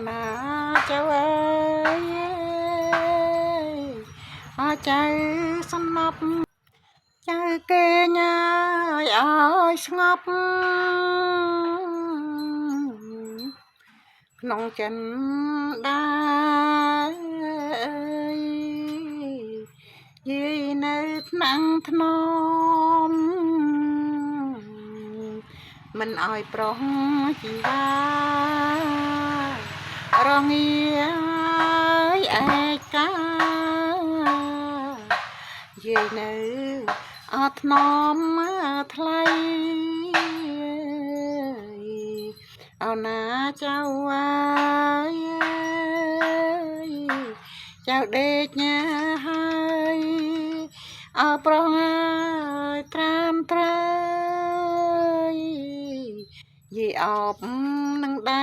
ណាចៅអើយចៅសំណប់ចៅគេញ៉ាយឲ្យស្ងប់ក្នុងចិនដែរយាយនៅថ្នាំងថ្នមមិនឲ្យប្រុសជីវ៉ារងាឯកាយាយនៅអត់ថ្នមថ្លៃអូណាចៅអើយចៅដេកញ៉ាហើយអើប្រុសអើយត្រាំត្រៃយាយអបនឹងដៃ